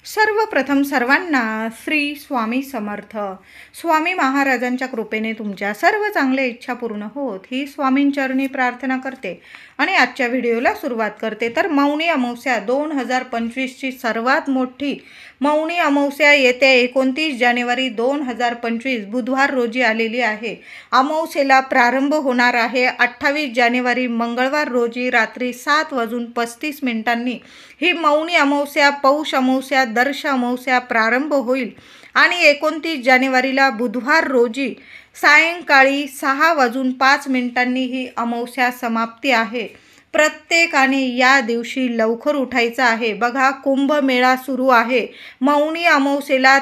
सर्वप्रथम सर्वांना श्री स्वामी समर्थ. स्वामी महाराजांच्या कृपेने तुमच्या सर्व चांगल्या इच्छा पूर्ण होत ही स्वामींचरणी प्रार्थना करते आणि आजच्या व्हिडिओला सुरुवात करते. तर मौनी अमावस्या 2025ची सर्वात मोठी मौनी अमावस्या येत्या 29 जानेवारी 2025 बुधवार रोजी आलेली आहे. अमावस्येला प्रारंभ होणार आहे 28 जानेवारी मंगळवार रोजी रात्री 7:35 ही मौनी अमावस्या, पौष अमावस्या, दर्श अमावस्या प्रारंभ होईल आणि 29 जानेवारीला बुधवार रोजी सायंकाळी 6:05 ही अमावस्या समाप्ती आहे. प्रत्येकाने या दिवशी लवकर उठायचं आहे. बघा, कुंभमेळा सुरू आहे. मौनी अमावस्येला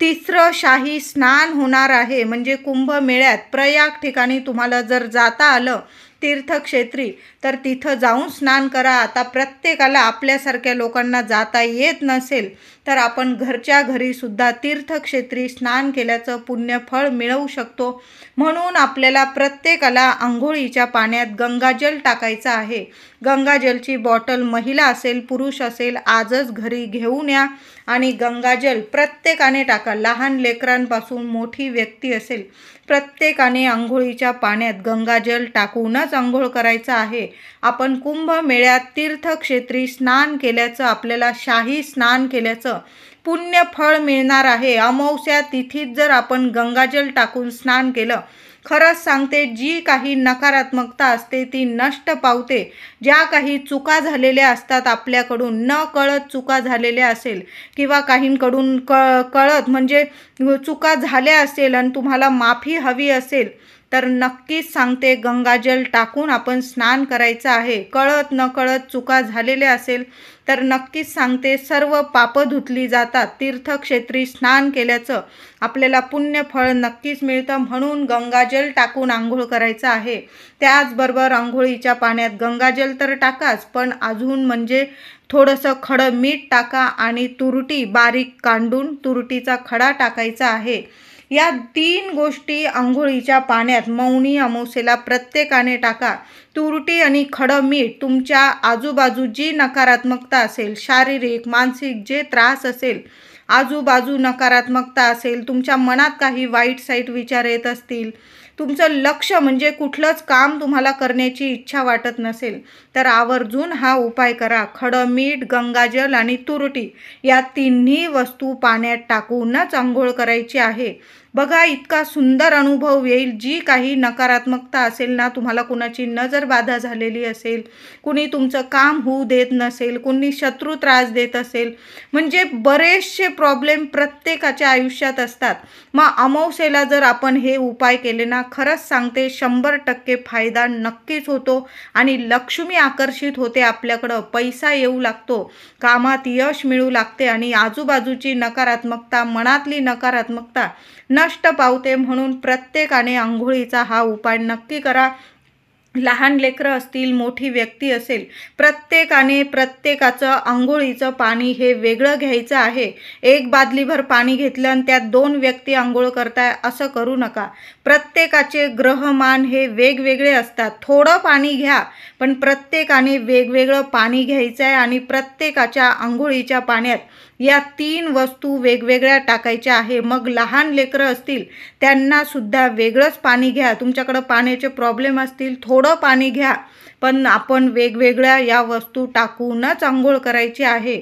तिसरं शाही स्नान होणार आहे. म्हणजे कुंभमेळ्यात प्रयाग ठिकाणी तुम्हाला जर जाता आलं तीर्थक्षेत्री तर तिथं जाऊन स्नान करा. आता प्रत्येकाला आपल्यासारख्या लोकांना जाता येत नसेल तर आपण घरच्या घरी सुद्धा तीर्थक्षेत्री स्नान केल्याचं पुण्यफळ मिळवू शकतो. म्हणून आपल्याला प्रत्येकाला आंघोळीच्या पाण्यात गंगाजल टाकायचं आहे. गंगाजलची बॉटल महिला असेल पुरुष असेल आजच घरी घेऊन या आणि गंगाजल प्रत्येकाने टाका. लहान लेकरांपासून मोठी व्यक्ती असेल प्रत्येकाने आंघोळीच्या पाण्यात गंगाजल टाकूनच आंघोळ करायचं आहे. आपण कुंभमेळ्यात तीर्थक्षेत्री स्नान केल्याचं, आपल्याला शाही स्नान केल्याचं पुण्यफळ मिळणार आहे. अमावस्या तिथीत जर आपण गंगाजल टाकून स्नान केलं, खरंच सांगते, जी काही नकारात्मकता असते ती नष्ट पावते. ज्या काही चुका झालेल्या असतात आपल्याकडून, न कळत चुका झालेल्या असेल किंवा काहींकडून कळत म्हणजे चुका झाल्या असेल आणि तुम्हाला माफी हवी असेल तर नक्कीच सांगते गंगाजल टाकून आपण स्नान करायचं आहे. कळत न कळत चुका झालेल्या असेल तर नक्कीच सांगते सर्व पापं धुतली जातात. तीर्थक्षेत्री स्नान केल्याचं आपल्याला पुण्यफळ नक्कीच मिळतं. म्हणून गंगाजल टाकून आंघोळ करायचं आहे. त्याचबरोबर आंघोळीच्या पाण्यात गंगाजल तर टाकाच, पण अजून म्हणजे थोडंसं खडं मीठ टाका आणि तुरटी बारीक कांडून तुरटीचा खडा टाकायचा आहे. या 3 गोष्टी आंघोळीच्या पाण्यात मौनी अमावस्येला प्रत्येकाने टाका. तुरटी आणि खडं मीठ तुमच्या आजूबाजू जी नकारात्मकता असेल, शारीरिक मानसिक जे त्रास असेल, आजूबाजू नकारात्मकता असेल, तुमच्या मनात काही वाईट साईट विचार येत असतील, तुमचं लक्ष म्हणजे कुठलंच काम तुम्हाला करण्याची इच्छा वाटत नसेल तर आवर्जून हा उपाय करा. खडं मीठ, गंगाजल आणि तुरटी या 3ही वस्तू पाण्यात टाकूनच आंघोळ करायची आहे. बघा, इतका सुंदर अनुभव येईल. जी काही नकारात्मकता असेल ना, तुम्हाला कुणाची नजरबाधा झालेली असेल, कुणी तुमचं काम होऊ देत नसेल, कुणी शत्रू त्रास देत असेल, म्हणजे बरेचसे प्रॉब्लेम प्रत्येकाच्या आयुष्यात असतात. मग अमावस्येला जर आपण हे उपाय केले ना, खरंच सांगते 100% फायदा नक्कीच होतो आणि लक्ष्मी आकर्षित होते आपल्याकडं, पैसा येऊ लागतो, कामात यश मिळू लागते आणि आजूबाजूची नकारात्मकता, मनातली नकारात्मकता नष्ट पावते. म्हणून प्रत्येकाने आंघोळीचा हा उपाय नक्की करा. लहान लेकरं असतील, मोठी व्यक्ती असेल, प्रत्येकाने प्रत्येकाचं आंघोळीचं पाणी हे वेगळं घ्यायचं आहे. एक बादलीभर पाणी घेतलं आणि त्यात 2 व्यक्ती आंघोळ करताय असं करू नका. प्रत्येकाचे ग्रहमान हे वेगवेगळे असतात. थोडं पाणी घ्या, पण प्रत्येकाने वेगवेगळं पाणी घ्यायचं आहे आणि प्रत्येकाच्या आंघोळीच्या पाण्यात या 3 वस्तू वेगवेगळ्या टाकायच्या आहे. मग लहान लेकरं असतील त्यांना सुद्धा वेगळंच पाणी घ्या. तुमच्याकडं पाण्याचे प्रॉब्लेम असतील थोडं पाणी घ्या, पण आपण वेगवेगळ्या या वस्तू टाकूनच आंघोळ करायची आहे.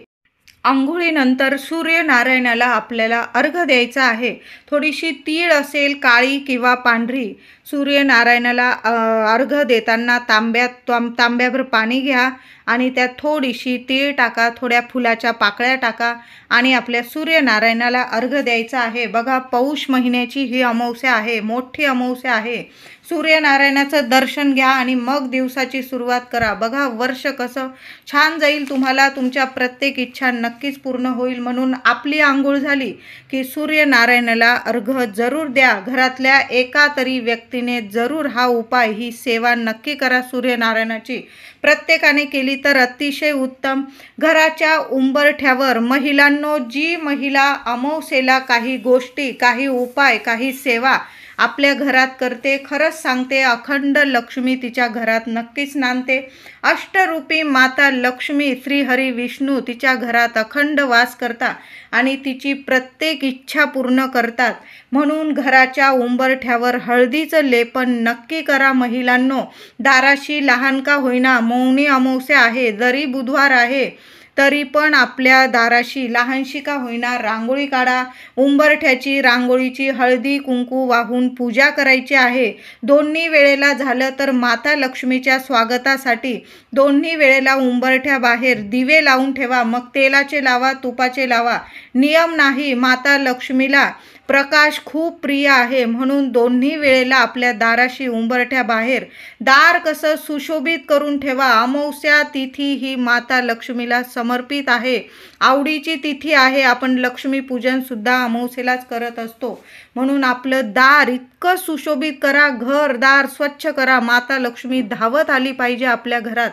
आंघोळीनंतर सूर्यनारायणाला आपल्याला अर्घ्य द्यायचा आहे. थोडीशी तीळ असेल, काळी किंवा पांढरी, सूर्यनारायणाला अर्घ्य देताना तांब्याभर पाणी घ्या आणि त्यात थोडीशी तीळ टाका, थोड्या फुलाच्या पाकळ्या टाका आणि आपल्या सूर्यनारायणाला अर्घ्य द्यायचा आहे. बघा, पौष महिन्याची ही अमावस्या आहे, मोठी अमावस्या आहे. सूर्यनारायणाचं दर्शन घ्या आणि मग दिवसाची सुरुवात करा. बघा, वर्ष कसं छान जाईल. तुम्हाला तुमच्या प्रत्येक इच्छा नक्कीच पूर्ण होईल. म्हणून आपली आंघोळ झाली की सूर्यनारायणाला अर्घ्य जरूर द्या. घरातल्या एका तरी व्यक्तीने जरूर हा उपाय, ही सेवा नक्की करा सूर्यनारायणाची. प्रत्येकाने केली तर अतिशय उत्तम. घराच्या उंबरठ्यावर महिलांनो, जी महिला अमावस्येला काही गोष्टी, काही उपाय, काही सेवा आपल्या घरात करते. खरंच सांगते, अखंड लक्ष्मी तिच्या घरात नक्कीच नांदते. अष्टरूपी माता लक्ष्मी श्री हरी विष्णू तिच्या घरात अखंड वास करतात आणि तिची प्रत्येक इच्छा पूर्ण करतात. म्हणून घराच्या उंबरठ्यावर हळदीचं लेपन नक्की करा महिलांनो. दाराशी लहान का होईना, मौनी अमावस्या आहे, जरी बुधवार आहे तरी पण आपल्या दाराशी लहानशी का होईना रांगोळी काढा. उंबरठ्याची रांगोळीची हळदी कुंकू वाहून पूजा करायची आहे. दोन्ही वेळेला झालं तर माता लक्ष्मीच्या स्वागतासाठी दोन्ही वेळेला उंबरठ्याबाहेर दिवे लावून ठेवा. मग तेलाचे लावा, तुपाचे लावा, नियम नाही. माता लक्ष्मीला प्रकाश खूप प्रिय आहे, म्हणून दोन्ही वेळेला आपल्या दाराशी उंबरठ्याबाहेर दार कसं सुशोभित करून ठेवा. अमावस्या तिथी ही माता लक्ष्मीला समर्पित आहे, आवडीची तिथी आहे. आपण लक्ष्मीपूजन सुद्धा अमावस्येलाच करत असतो, म्हणून आपलं दार इतकं सुशोभित करा, घर दार स्वच्छ करा. माता लक्ष्मी धावत आली पाहिजे आपल्या घरात,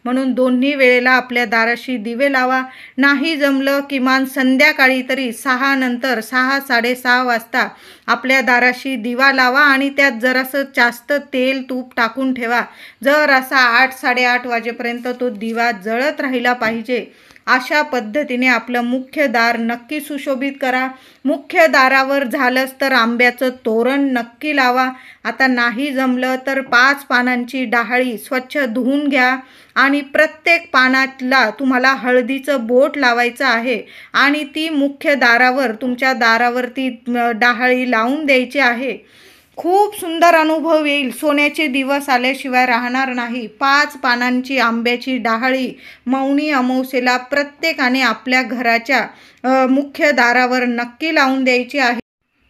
म्हणून दोन्ही वेळेला आपल्या दाराशी दिवे लावा. नाही जमलं किमान संध्याकाळी तरी 6 नंतर 6-6:30 वाजता आपल्या दाराशी दिवा लावा आणि त्यात जरासं जास्त तेल तूप टाकून ठेवा. जर असा 8-8:30 वाजेपर्यंत तो दिवा जळत राहिला पाहिजे. अशा पद्धतीने आपलं मुख्य दार नक्की सुशोभित करा. मुख्य दारावर झालंच तर आंब्याचं तोरण नक्की लावा. आता नाही जमलं तर 5 पानांची डहाळी स्वच्छ धुवून घ्या आणि प्रत्येक पानातला तुम्हाला हळदीचं बोट लावायचं आहे आणि ती मुख्य दारावर तुमच्या दारावरती डहाळी लावून द्यायची आहे. खूप सुंदर अनुभव येईल. सोन्याचे दिवस आल्याशिवाय राहणार नाही. 5 पानांची आंब्याची डहाळी मौनी अमावस्येला प्रत्येकाने आपल्या घराच्या मुख्य दारावर नक्की लावून द्यायची आहे.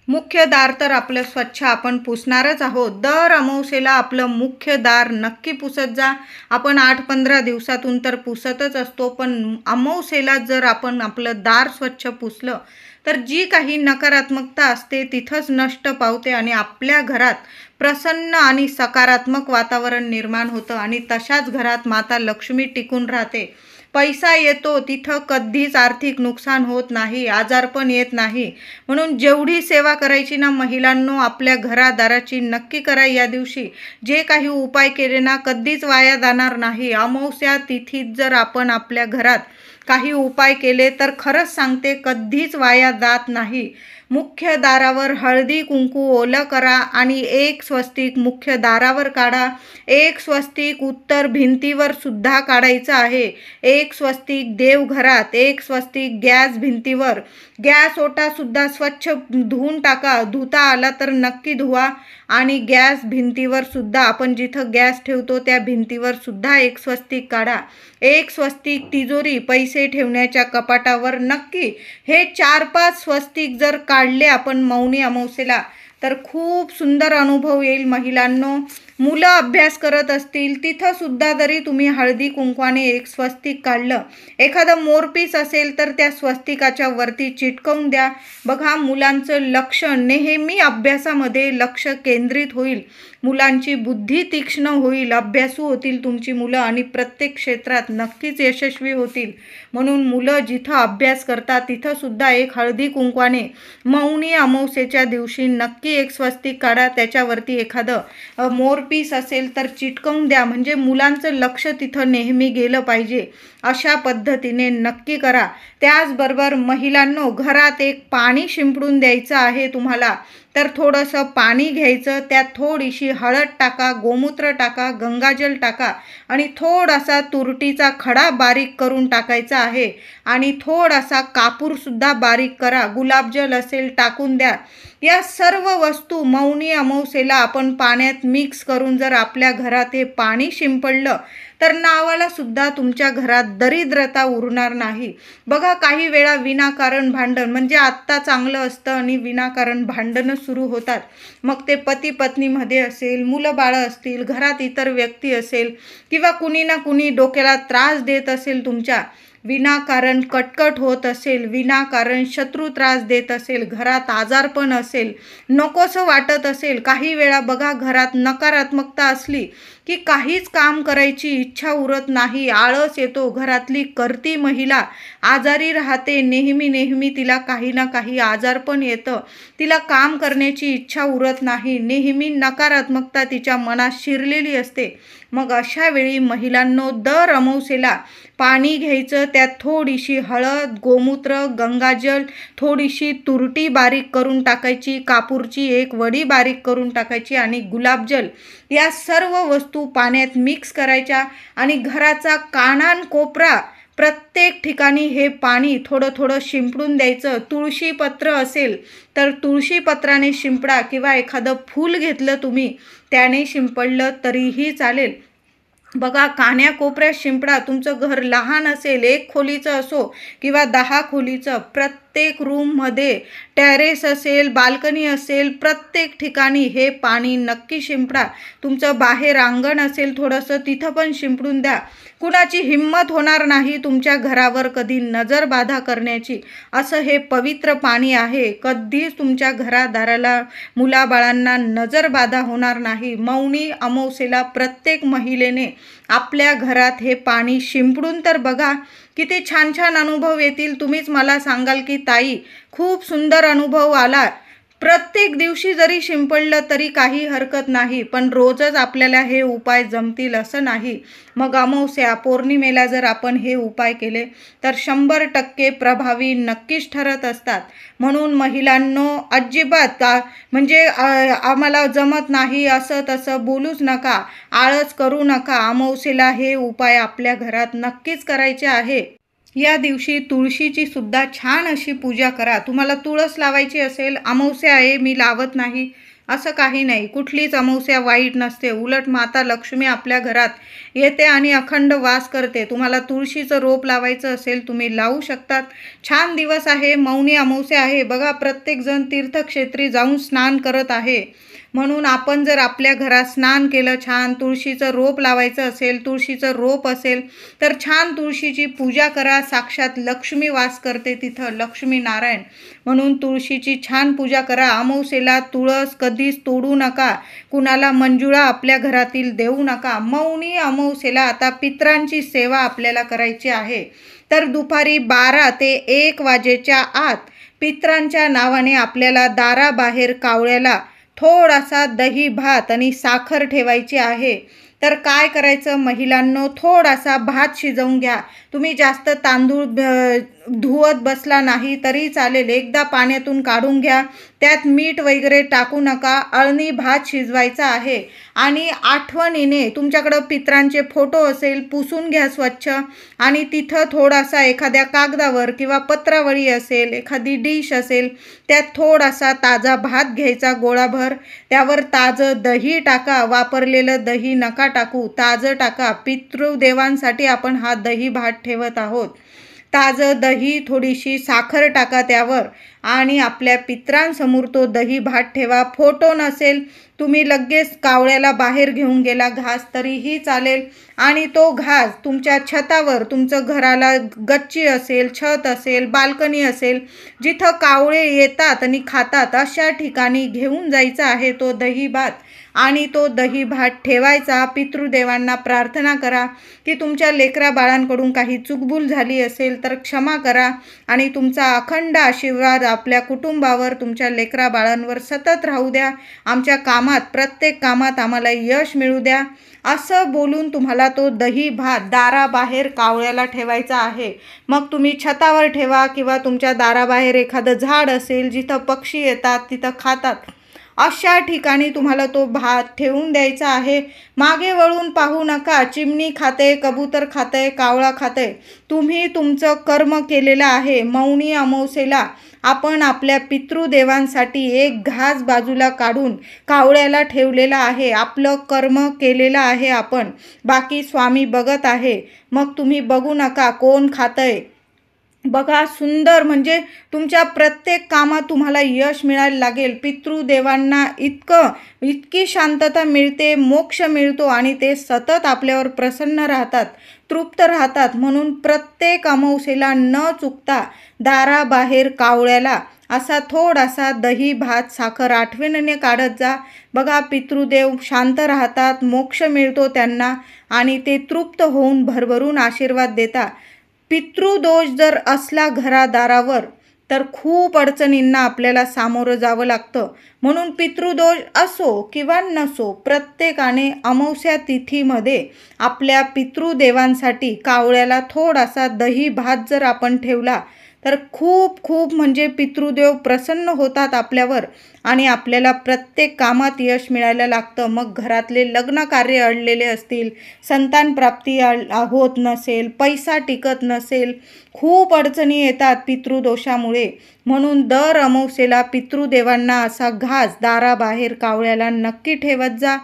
मुख्य दार तर आपलं स्वच्छ आपण पुसणारच आहोत. दर अमावस्येला आपलं मुख्य दार नक्की पुसत जा. आपण 8-15 दिवसातून तर पुसतच असतो, पण अमावस्येला जर आपण आपलं दार स्वच्छ पुसलं तर जी काही नकारात्मकता असते तिथंच नष्ट पावते आणि आपल्या घरात प्रसन्न आणि सकारात्मक वातावरण निर्माण होतं आणि तशाच घरात माता लक्ष्मी टिकून राहते. पैसा येतो तिथं कधीच आर्थिक नुकसान होत नाही, आजारपण येत नाही. म्हणून जेवढी सेवा करायची ना महिलांनो, आपल्या घरादाराची नक्की करा. या दिवशी जे काही उपाय केले ना कधीच वाया जाणार नाही. अमावस्या तिथीत जर आपण आपल्या घरात काही उपाय केले तर खरंच सांगते कधीच वाया जात नाही. मुख्य दारावर हळदी कुंकू ओलं करा आणि 1 स्वस्तिक मुख्य दारावर काढा. 1 स्वस्तिक उत्तर भिंतीवर सुद्धा काढायचं आहे. 1 स्वस्तिक देवघरात, 1 स्वस्तिक गॅस भिंतीवर. गॅस ओटा सुद्धा स्वच्छ धुवून टाका. धुता आला तर नक्की धुवा. आणि गॅस भिंतीवर सुद्धा आपण जिथं गॅस ठेवतो त्या भिंतीवर सुद्धा 1 स्वस्तिक काढा. 1 स्वस्तिक तिजोरी पैसे ठेवण्याच्या कपाटावर नक्की. हे 4-5 स्वस्तिक जर काढले आपण मौनी अमावस्येला तर खूप सुंदर अनुभव येईल महिलांनो. मुलं अभ्यास करत असतील तिथं सुद्धा जरी तुम्ही हळदी कुंकवाने 1 स्वस्तिक काढलं, एखादं मोरपीस असेल तर त्या स्वस्तिकाच्या वरती चिटकवून द्या. बघा, मुलांचं लक्ष नेहमी अभ्यासामध्ये लक्ष केंद्रित होईल. मुलांची बुद्धी तीक्ष्ण होईल, अभ्यासू होतील तुमची मुलं आणि प्रत्येक क्षेत्रात नक्कीच यशस्वी होतील. म्हणून मुलं जिथं अभ्यास करतात तिथं सुद्धा 1 हळदी कुंकवाने मौनी अमावस्येच्या दिवशी नक्की 1 स्वस्तिक काढा. त्याच्यावरती एखादं मोरपीस असेल तर चिटकवून द्या, म्हणजे मुलांचं लक्ष तिथं नेहमी गेलं पाहिजे. अशा पद्धतीने नक्की करा. त्याचबरोबर महिलांनो, घरात 1 पाणी शिंपडून द्यायचं आहे तुम्हाला, तर थोडंसं पाणी घ्यायचं, त्यात थोडीशी हळद टाका, गोमूत्र टाका, गंगाजल टाका आणि थोडासा तुरटीचा खडा बारीक करून टाकायचा आहे आणि थोडासा कापूरसुद्धा बारीक करा. गुलाबजल असेल टाकून द्या. या सर्व वस्तू मौनी अमावस्येला आपण पाण्यात मिक्स करून जर आपल्या घरात हे पाणी शिंपडलं तर नावाला सुद्धा तुमच्या घरात दरिद्रता उरणार नाही. बघा, काही वेळा विनाकारण भांडण, म्हणजे आत्ता चांगलं असतं आणि विनाकारण भांडणं सुरू होतात. मग ते पती पत्नीमध्ये असेल, मुलं बाळं असतील, घरात इतर व्यक्ती असेल किंवा कुणी ना कुणी डोक्याला त्रास देत असेल तुमच्या, विनाकारण कटकट होत असेल, विनाकारण शत्रू त्रास देत असेल, घरात आजारपण असेल, नकोसं वाटत असेल, काही वेळा बघा घरात नकारात्मकता असली की काहीच काम करायची इच्छा उरत नाही, आळस येतो, घरातली करती महिला आजारी राहते, नेहमी तिला काही ना काही आजारपण येतं, तिला काम करण्याची इच्छा उरत नाही, नेहमी नकारात्मकता तिच्या मनात शिरलेली असते. मग अशा वेळी महिलांनो दर अमावस्येला पाणी घ्यायचं, त्यात थोडीशी हळद, गोमूत्र, गंगाजल, थोडीशी तुरटी बारीक करून टाकायची, कापूरची एक वडी बारीक करून टाकायची आणि गुलाबजल, या सर्व वस्तू पाण्यात मिक्स करायच्या आणि घराचा कानाकोपरा प्रत्येक ठिकाणी हे पाणी थोडं थोडं शिंपडून द्यायचं. तुळशीपत्र असेल तर तुळशीपत्राने शिंपडा किंवा एखादं फूल घेतलं तुम्ही त्याने शिंपडलं तरीही चालेल. बघा कान्याकोपऱ्यात शिंपडा. तुमचं घर लहान असेल, 1 खोलीचं असो किंवा 10 खोलीचं, प्रत्येक रूममध्ये, टेरेस असेल, बाल्कनी असेल, प्रत्येक ठिकाणी हे पाणी नक्की शिंपडा. तुमचं बाहेर अंगण असेल थोडंसं, तिथं पण शिंपडून द्या. कुणाची हिंमत होणार नाही तुमच्या घरावर कधी नजरबाधा करण्याची. असं हे पवित्र पाणी आहे. कधीच तुमच्या घरादाराला, मुलाबाळांना नजरबाधा होणार नाही. मौनी अमावस्येला प्रत्येक महिलेने आपल्या घरात हे पाणी शिंपडून तर बघा, किती छान छान अनुभव येतील. तुम्हीच मला सांगाल की ताई खूप सुंदर अनुभव आला. प्रत्येक दिवशी जरी शिंपडलं तरी काही हरकत नाही, पण रोजच आपल्याला हे उपाय जमतील असं नाही. मग अमावस्या, पौर्णिमेला जर आपण हे उपाय केले तर 100% प्रभावी नक्कीच ठरत असतात. म्हणून महिलांनो अजिबात म्हणजे आम्हाला जमत नाही असं तसं बोलूच नका, आळस करू नका. अमावस्येला हे उपाय आपल्या घरात नक्कीच करायचे आहे. या दिवशी तुळशीची सुद्धा छान अशी पूजा करा. तुम्हाला तुळस लावायची असेल, अमावस्या आहे मी लावत नाही असं काही नाही. कुठलीच अमावस्या वाईट नसते. उलट माता लक्ष्मी आपल्या घरात येते आणि अखंड वास करते. तुम्हाला तुळशीचं रोप लावायचं असेल तुम्ही लावू शकतात. छान दिवस आहे, मौनी अमावस्या आहे. बघा प्रत्येकजण तीर्थक्षेत्री जाऊन स्नान करत आहे. म्हणून आपण जर आपल्या घरात स्नान केलं, छान तुळशीचं रोप लावायचं असेल, तुळशीचं रोप असेल तर छान तुळशीची पूजा करा. साक्षात लक्ष्मी वास करते तिथं, लक्ष्मी नारायण. म्हणून तुळशीची छान पूजा करा. अमावस्येला तुळस कधीच तोडू नका, कुणाला मंजुळा आपल्या घरातील देऊ नका. मौनी अमावस्येला आता पितरांची सेवा आपल्याला करायची आहे. तर दुपारी 12 ते 1 वाजेच्या आत पितरांच्या नावाने आपल्याला दाराबाहेर कावळ्याला थोडासा दही भात आणि साखर ठेवायची आहे. तर काय करायचं महिलांनो, थोडासा भात शिजवून घ्या. तुम्ही जास्त तांदूळ धुवत बसला नाही तरी चालेल, एकदा पाण्यातून काढून घ्या. त्यात मीठ वगैरे टाकू नका. अळणी भात शिजवायचा आहे आणि आठवणीने तुमच्याकडं पितरांचे फोटो असेल पुसून घ्या स्वच्छ आणि तिथं थोडासा एखाद्या कागदावर किंवा पत्रावळी असेल, एखादी डिश असेल, त्यात थोडासा ताजा भात घ्यायचा गोळाभर. त्यावर ताजं दही टाका. वापरलेलं दही नका टाकू, ताजं टाका. पितृदेवांसाठी आपण हा दही भात ठेवत आहोत. ताजं दही, थोडीशी साखर टाका त्यावर आणि आपल्या पितरांसमोर तो दही भात ठेवा. फोटो नसेल, तुम्ही लगेच कावळ्याला बाहेर घेऊन गेला घास तरीही चालेल आणि तो घास तुमच्या छतावर, तुमचं घराला गच्ची असेल, छत असेल, बाल्कनी असेल, जिथं कावळे येतात आणि खातात अशा ठिकाणी घेऊन जायचा आहे तो दही भात आणि तो दही भात ठेवायचा. पितृदेवांना प्रार्थना करा की तुमच्या लेकरा बाळांकडून काही चूकभूल झाली असेल तर क्षमा करा आणि तुमचा अखंड आशीर्वाद आपल्या कुटुंबावर, तुमच्या लेकरा बाळांवर सतत राहू द्या. आमच्या कामात, प्रत्येक कामात आम्हाला यश मिळू द्या असं बोलून तुम्हाला तो दही भात दाराबाहेर कावळ्याला ठेवायचा आहे. मग तुम्ही छतावर ठेवा किंवा तुमच्या दाराबाहेर एखादं झाड असेल जिथं पक्षी येतात तिथं खातात अशा ठिकाणी तुम्हाला तो भात ठेवून द्यायचा आहे. मागे वळून पाहू नका. चिमणी खाते, कबूतर खाते, कावळा खाते. तुम्ही तुमचं कर्म केलेलं आहे. मौनी अमावस्येला आपण आपल्या पितृदेवांसाठी एक घास बाजूला काढून कावळ्याला ठेवलेला आहे. आपलं कर्म केलेलं आहे आपण. बाकी स्वामी बघत आहे. मग तुम्ही बघू नका कोण खातंय. बघा सुंदर, म्हणजे तुमच्या प्रत्येक कामात तुम्हाला यश मिळायला लागेल. पितृदेवांना इतकी शांतता मिळते, मोक्ष मिळतो आणि ते सतत आपल्यावर प्रसन्न राहतात, तृप्त राहतात. म्हणून प्रत्येक अमावस्येला न चुकता दाराबाहेर कावळ्याला असा थोडासा दही भात साखर आठवणीने काढत जा. बघा पितृदेव शांत राहतात, मोक्ष मिळतो त्यांना आणि ते तृप्त होऊन भरभरून आशीर्वाद देतात. पितृदोष जर असला घरादारावर तर खूप अडचणींना आपल्याला सामोरं जावं लागतं. म्हणून पितृदोष असो किंवा नसो, प्रत्येकाने अमावस्या तिथीमध्ये आपल्या पितृदेवांसाठी कावळ्याला थोडासा दही भात जर आपण ठेवला तर खूप खूप म्हणजे पितृदेव प्रसन्न होतात आपल्यावर आणि आपल्याला प्रत्येक कामात यश मिळायला लागतं. मग घरातले लग्न कार्य अडलेले असतील, संतान प्राप्ती होत नसेल, पैसा टिकत नसेल, खूप अडचणी येतात पितृदोषामुळे. म्हणून दर अमावस्येला पितृदेवांना असा घास दाराबाहेर कावळ्याला नक्की ठेवत जा.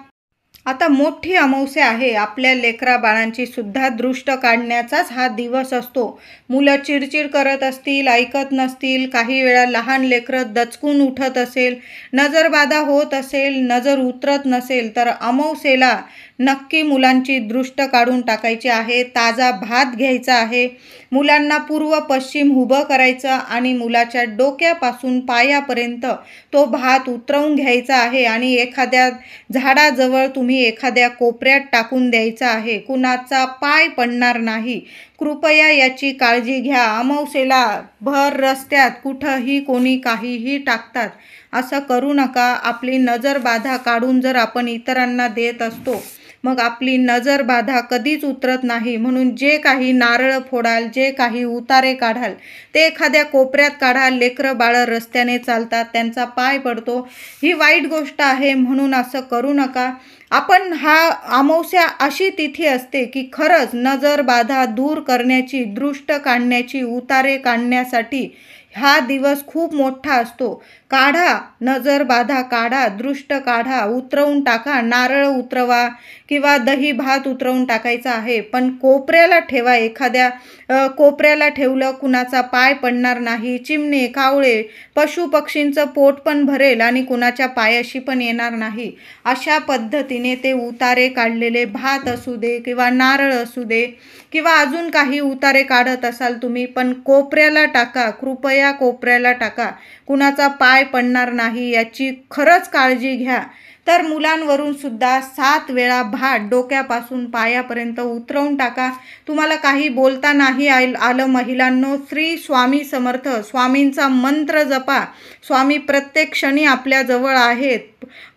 आता मोठी अमावस्या आहे, आपल्या लेकरा बाळांची सुद्धा दृष्ट काढण्याचाच हा दिवस असतो. मुलं चिडचिड करत असतील, ऐकत नसतील, काही वेळा लहान लेकरं दचकून उठत असेल, नजरबाधा होत असेल, नजर उतरत नसेल तर अमावस्येला नक्की मुलांची दृष्ट काढून टाकायची आहे. ताजा भात घ्यायचा आहे, मुलांना पूर्व पश्चिम उभं करायचं आणि मुलाच्या डोक्यापासून पायापर्यंत तो भात उतरवून घ्यायचा आहे आणि एखाद्या झाडाजवळ तुम्ही एखाद्या कोपऱ्यात टाकून द्यायचा आहे. कुणाचा पाय पडणार नाही, कृपया याची काळजी घ्या. अमावस्येला भर रस्त्यात कुठंही कोणी काहीही टाकतात, असं करू नका. आपली नजर बाधा काढून जर आपण इतरांना देत असतो मग आपली नजर बाधा कधीच उतरत नाही. म्हणून जे काही नारळ फोडाल, जे काही उतारे काढाल ते एखाद्या कोपऱ्यात काढाल. लेकरं बाळं रस्त्याने चालतात, त्यांचा पाय पडतो, ही वाईट गोष्ट आहे, म्हणून असं करू नका. आपण हा अमावस्या अशी तिथी असते की खरंच नजर बाधा दूर करण्याची, दृष्ट काढण्याची, उतारे काढण्यासाठी हा दिवस खूप मोठा असतो. काढा, नजर बाधा काढा, दृष्ट काढा, उतरवून टाका, नारळ उतरवा किंवा दही भात उतरवून टाकायचा आहे. पण कोपऱ्याला ठेवा, एखाद्या कोपऱ्याला ठेवलं कुणाचा पाय पडणार नाही. चिमणे, कावळे, पशु पक्षींचं पोट पण भरेल आणि कुणाच्या पायाशी पण येणार नाही. अशा पद्धतीने ते उतारे काढलेले भात असू दे किंवा नारळ असू दे किंवा अजून काही उतारे काढत असाल तुम्ही, पण कोपऱ्याला टाका, कृपया कोपऱ्याला टाका. कुणाचा पाय पडणार नाही याची खरंच काळजी घ्या. तर मुलांवरून सुद्धा 7 वेळा भात डोक्यापासून पायापर्यंत उतरवून टाका. तुम्हाला काही बोलता नाही आलं महिलांनो, श्री स्वामी समर्थ, स्वामींचा मंत्र जपा. स्वामी प्रत्येक क्षणी आपल्याजवळ आहेत,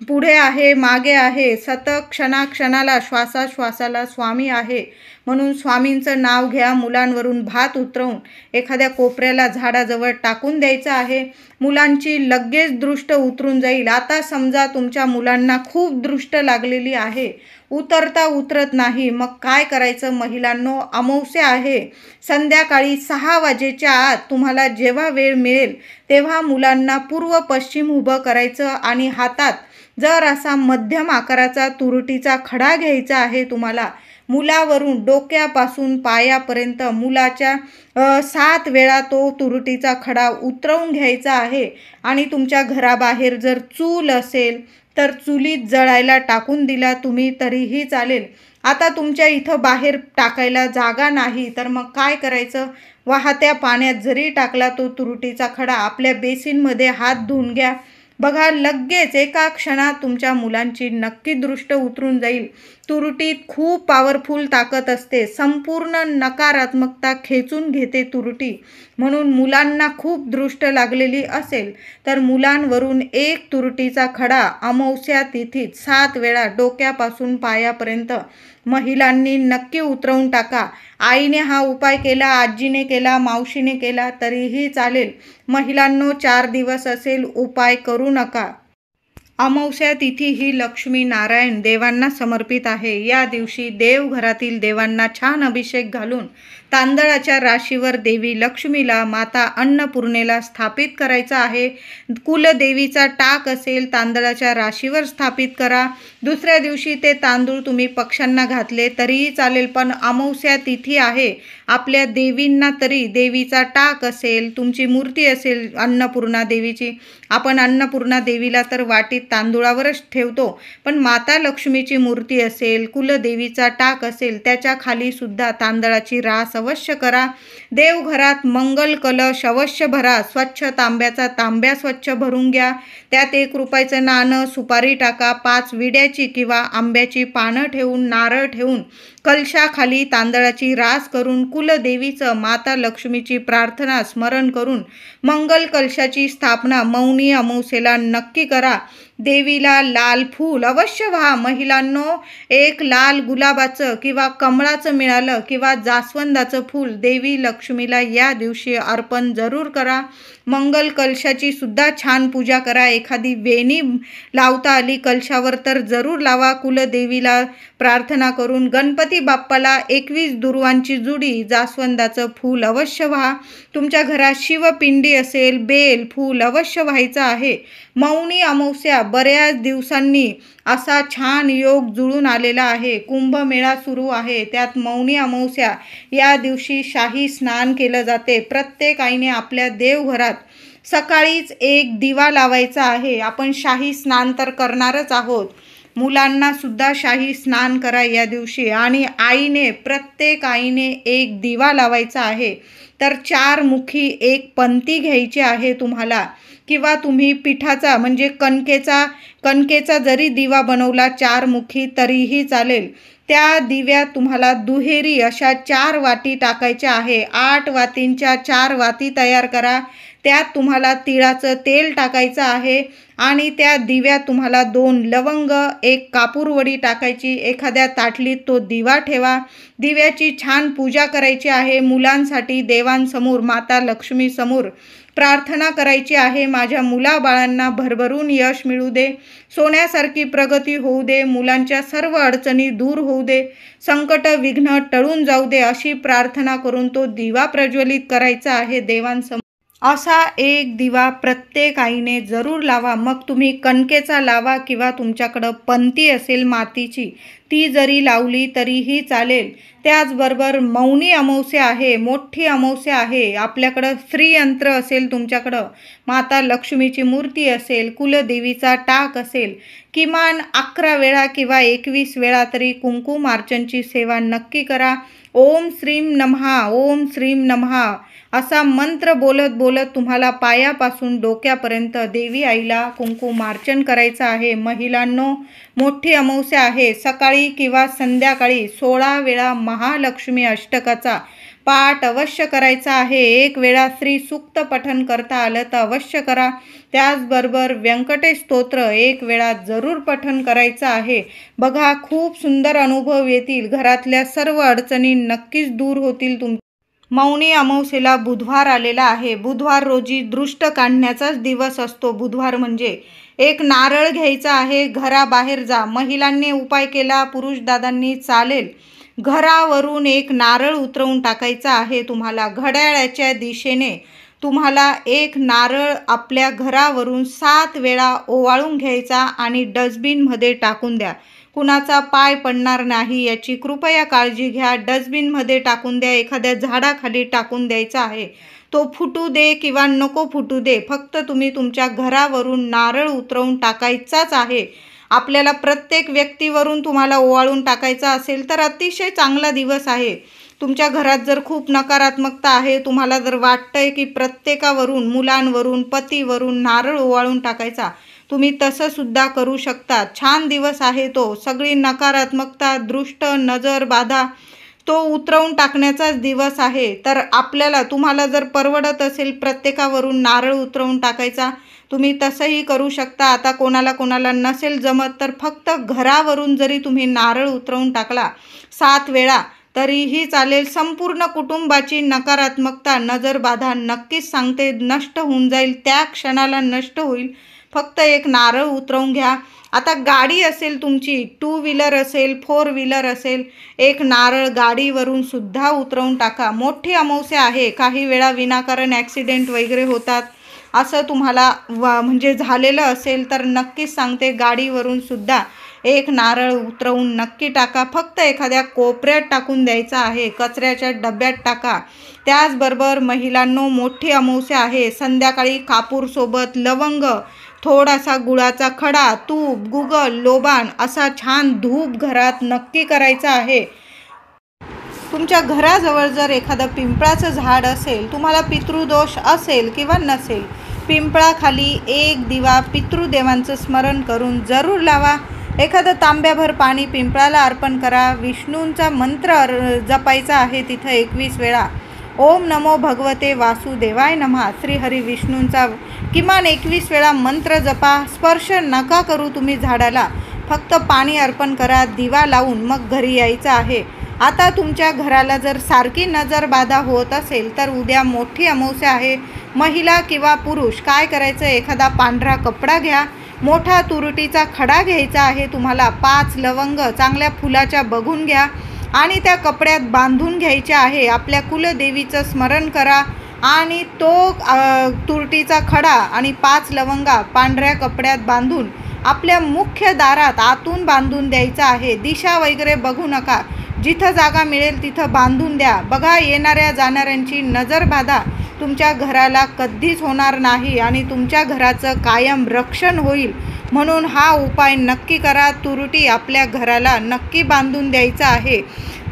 पुढे आहे, मागे आहे, सतत क्षणाक्षणाला, श्वासाश्वासाला स्वामी आहे. म्हणून स्वामींचं नाव घ्या. मुलांवरून भात उतरवून एखाद्या कोपऱ्याला झाडाजवळ टाकून द्यायचं आहे. मुलांची लगेच दृष्ट उतरून जाईल. आता समजा तुमच्या मुलांना खूप दृष्ट लागलेली आहे, उतरत नाही, मग काय करायचं महिलांनो? अमावस्या आहे, संध्याकाळी 6 वाजेच्या आत तुम्हाला जेव्हा वेळ मिळेल तेव्हा मुलांना पूर्व पश्चिम उभं करायचं आणि हातात जर असा मध्यम आकाराचा तुरटीचा खडा घ्यायचा आहे तुम्हाला. मुलावरून डोक्यापासून पायापर्यंत मुलाच्या 7 वेळा तो तुरटीचा खडा उतरवून घ्यायचा आहे आणि तुमच्या घराबाहेर जर चूल असेल तर चुलीत जळायला टाकून दिला तुम्ही तरीही चालेल. आता तुमच्या इथं बाहेर टाकायला जागा नाही तर मग काय करायचं? वाहत्या पाण्यात जरी टाकला तो तुरटीचा खडा, आपल्या बेसिनमध्ये हात धुवून घ्या. बघा लगेच एका क्षणात तुमच्या मुलांची नक्की दृष्ट उतरून जाईल. तुरटीत खूप पॉवरफुल ताकद असते, संपूर्ण नकारात्मकता खेचून घेते तुरटी. म्हणून मुलांना खूप दृष्ट लागलेली असेल तर मुलांवरून एक तुरटीचा खडा अमावस्या तिथीत 7 वेळा डोक्यापासून पायापर्यंत महिलांनी नक्की उतरवून टाका. आईने हा उपाय केला, आजीने केला, मावशीने केला तरीही चालेल. महिलांनो 4 दिवस असेल, उपाय करू नका. अमावस्या तिथी ही लक्ष्मी नारायण देवांना समर्पित आहे. या दिवशी देवघरातील देवांना छान अभिषेक घालून तांदळाच्या राशीवर देवी लक्ष्मीला, माता अन्नपूर्णेला स्थापित करायचं आहे। कुलदेवीचा टाक असेल तांदळाच्या राशीवर स्थापित करा। दुसऱ्या दिवशी ते तांदूळ तुम्ही पक्ष्यांना घातले तरीही चालेल, पण अमावस्या तिथी आहे आपल्या देवींना, तरी देवीचा टाक असेल, तुमची मूर्ती असेल अन्नपूर्णा देवीची, आपण अन्नपूर्णा देवीला तर वाटीत तांदूळावरच ठेवतो, पण माता लक्ष्मीची मूर्ती असेल, कुलदेवीचा टाक असेल, त्याच्या खाली सुद्धा तांदळाची रास अवश्य करा। देवघरात मंगल कलश अवश्य भरा। स्वच्छ तांब्याचा तांब्या स्वच्छ भरून घ्या, त्यात 1 रुपयाचं नाणं, सुपारी टाका, 5 विड्याची किंवा आंब्याची पानं ठेवून, नारळ ठेवून कलशाखाली तांदळाची रास करून कुलदेवीचं, माता लक्ष्मीची प्रार्थना स्मरण करून मंगल कलशाची स्थापना मौनी अमावस्येला नक्की करा। देवीला लाल फूल अवश्य व्हा। महिलांनो, 1 लाल गुलाबाचं किंवा कमळाचं मिळालं किंवा जास्वंदाचं फूल देवी लक्ष्मीला या दिवशी अर्पण जरूर करा। मंगल कलशाची सुद्धा छान पूजा करा। एखादी वेणी लावता आली कलशावर तर जरूर लावा। कुलदेवीला प्रार्थना करून गणपती बाप्पाला 21 दुर्वांची जुडी जास्वंदाचं फूल अवश्य व्हा। तुमच्या घरात शिवपिंडी असेल, बेल फूल अवश्य व्हायचं आहे। मौनी अमावस्या, बऱ्याच दिवसांनी असा छान योग जुळून आलेला आहे। कुंभमेळा सुरू आहे, त्यात मौनी अमावस्या या दिवशी शाही स्नान केलं जाते। प्रत्येक आईने आपल्या देवघरात सकाळीच 1 दिवा लावायचा आहे। आपण शाही स्नान तर करणारच आहोत, मुलांना सुद्धा शाही स्नान करा या दिवशी, आणि आईने, प्रत्येक आईने 1 दिवा लावायचा आहे। तर 4 मुखी 1 पंती घ्यायची आहे तुम्हाला, किंवा तुम्ही पिठाचा म्हणजे कणकेचा जरी दिवा बनवला 4 मुखी तरीही चालेल। त्या दिव्यात तुम्हाला दुहेरी अशा 4 वाती टाकायच्या आहे। 8 वातींच्या 4 वाती तयार करा। त्यात तुम्हाला तिळाचं तेल टाकायचं आहे, आणि त्या दिव्यात तुम्हाला 2 लवंग, 1 कापूरवडी टाकायची। एखाद्या ताटलीत तो दिवा ठेवा। दिव्याची छान पूजा करायची आहे। मुलांसाठी देवांसमोर, माता लक्ष्मीसमोर प्रार्थना करायची आहे, माझ्या मुलाबाळांना भरभरून यश मिळू दे, सोन्यासारखी प्रगती होऊ दे, मुलांच्या सर्व अडचणी दूर होऊ दे, संकट विघ्न टळून जाऊ दे, अशी प्रार्थना करून तो दिवा प्रज्वलित करायचा आहे देवांसमोर। असा 1 दिवा प्रत्येक आईने जरूर लावा। मग तुम्ही कणकेचा लावा किंवा तुमच्याकडं पंती असेल मातीची ती जरी लावली तरीही चालेल। त्याचबरोबर मौनी अमावस्या आहे, मोठी अमावस्या आहे। आपल्याकडं श्रीयंत्र असेल, तुमच्याकडं माता लक्ष्मीची मूर्ती असेल, कुलदेवीचा टाक असेल, किमान 11 वेळा किंवा 21 वेळा तरी कुंकुमार्चनची सेवा नक्की करा। ओम श्रीम नमः, ओम श्रीम नमः असा मंत्र बोलत बोलत तुम्हाला पायापासून डोक्यापर्यंत देवी आईला कुंकुमार्चन करायचं आहे। महिलांनो, मोठी अमावस्या आहे, सकाळी किंवा संध्याकाळी 16 वेळा महालक्ष्मी अष्टकाचा पाठ अवश्य करायचा आहे। 1 वेळा श्री सूक्त पठण करता आलं तर अवश्य करा। त्याचबरोबर व्यंकटेश स्तोत्र 1 वेळा जरूर पठण करायचं आहे। बघा, खूप सुंदर अनुभव येतील, घरातल्या सर्व अडचणी नक्कीच दूर होतील। मौनी अमावस्येला बुधवार आलेला आहे। बुधवार रोजी दृष्ट काढण्याचाच दिवस असतो। बुधवार म्हणजे 1 नारळ घ्यायचा आहे, घराबाहेर जा। महिलांनी उपाय केला, पुरुष दादांनी चालेल, घरावरून 1 नारळ उतरवून टाकायचा आहे तुम्हाला। घड्याळाच्या दिशेने तुम्हाला 1 नारळ आपल्या घरावरून 7 वेळा ओवाळून घ्यायचा आणि डस्टबिनमध्ये टाकून द्या। कुणाचा पाय पडणार नाही याची कृपया काळजी घ्या। डस्टबिनमध्ये टाकून द्या, एखाद्या झाडाखाली टाकून द्यायचा आहे। तो फुटू दे किंवा नको फुटू दे, फक्त तुम्ही तुमच्या घरावरून नारळ उतरवून टाकायचाच आहे। आपल्याला प्रत्येक व्यक्तीवरून तुम्हाला ओवाळून टाकायचा असेल तर अतिशय चांगला दिवस आहे। तुमच्या घरात जर खूप नकारात्मकता आहे, तुम्हाला जर वाटतंय की प्रत्येकावरून, मुलांवरून, पतीवरून नारळ ओवाळून टाकायचा, तुम्ही तसं सुद्धा करू शकता। छान दिवस आहे तो। सगळी नकारात्मकता, दृष्ट, नजर, बाधा तो उतरवून टाकण्याचाच दिवस आहे। तर तुम्हाला जर परवडत असेल प्रत्येकावरून नारळ उतरवून टाकायचा, तुम्ही तसंही करू शकता। आता कोणाला नसेल जमत तर फक्त घरावरून जरी तुम्ही नारळ उतरवून टाकला 7 वेळा तरीही चालेल। संपूर्ण कुटुंबाची नकारात्मकता, नजर, बाधा नक्कीच सांगते नष्ट होऊन जाईल, त्या क्षणाला नष्ट होईल। फक्त एक नारळ उतरवून घ्या. आता गाडी असेल तुमची, 2 व्हीलर असेल, 4 व्हीलर असेल, एक नारळ गाडीवरून सुद्धा उतरवून टाका. मोठी अमावस्या आहे. काही वेळा विनाकारण ॲक्सिडेंट वगैरे होतात. असं तुम्हाला म्हणजे झालेलं असेल तर नक्कीच सांगते, गाडीवरून सुद्धा एक नारळ उतरवून नक्की टाका. फक्त एखाद्या कोपऱ्यात टाकून द्यायचा आहे, कचऱ्याच्या डब्यात टाका. त्याचबरोबर महिलांनो, मोठी अमावस्या आहे. संध्याकाळी कापूरसोबत लवंग, थोडासा गुळाचा खडा, तूप, गुगल, लोबान असा छान धूप घरात नक्की करायचा आहे. तुमच्या घराजवळ जर एखादं पिंपळाचं झाड असेल, तुम्हाला पितृदोष असेल किंवा नसेल, पिंपळाखाली एक दिवा पितृदेवांचं स्मरण करून जरूर लावा. एखादं तांब्याभर पाणी पिंपळाला अर्पण करा. विष्णूंचा मंत्र जपायचा आहे तिथं 21 वेळा. ओम नमो भगवते वासुदेवाय नमः. श्रीहरी विष्णूंचा किमान 21 वेळा मंत्र जपा. स्पर्श नका करू तुम्ही झाडाला, फक्त पाणी अर्पण करा दिवा लावून, मग घरी यायचं आहे. आता तुमच्या घराला जर सारखी नजरबाधा होत असेल तर उद्या मोठी अमावस्या आहे. महिला किंवा पुरुष काय करायचं, एखादा पांढरा कपडा घ्या, मोठा तुरटीचा खडा घ्यायचा आहे तुम्हाला, 5 लवंग चांगल्या फुलाच्या बघून घ्या आणि त्या कपड्यात बांधून घ्यायचे आहे. आपल्या कुलदेवीचं स्मरण करा आणि तो तुरटीचा खडा आणि 5 लवंगा पांढऱ्या कपड्यात बांधून आपल्या मुख्य दारात आतून बांधून द्यायचा आहे. दिशा वगैरे बघू नका, जिथं जागा मिळेल तिथं बांधून द्या. बघा, येणाऱ्या जाणाऱ्यांची नजरबाधा तुमच्या घराला कधीच होणार नाही आणि तुमच्या घराचं कायम रक्षण होईल. म्हणून हा उपाय नक्की करा. तुरटी आपल्या घराला नक्की बांधून द्यायचा आहे.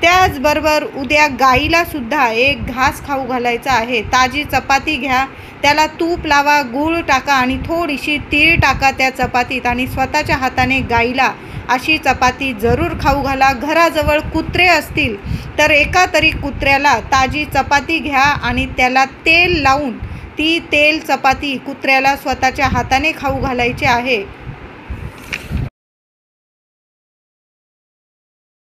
त्याचबरोबर उद्या गाईला सुद्धा एक घास खाऊ घालायचा आहे. ताजी चपाती घ्या, त्याला तूप लावा, गूळ टाका आणि थोडीशी तीळ टाका त्या चपातीत आणि स्वतःच्या हाताने गाईला अशी चपाती जरूर खाऊ घाला. घराजवळ कुत्रे असतील तर एका तरी कुत्र्याला ताजी चपाती घ्या आणि त्याला तेल लावून ती तेल चपाती कुत्र्याला स्वतःच्या हाताने खाऊ घालायची आहे.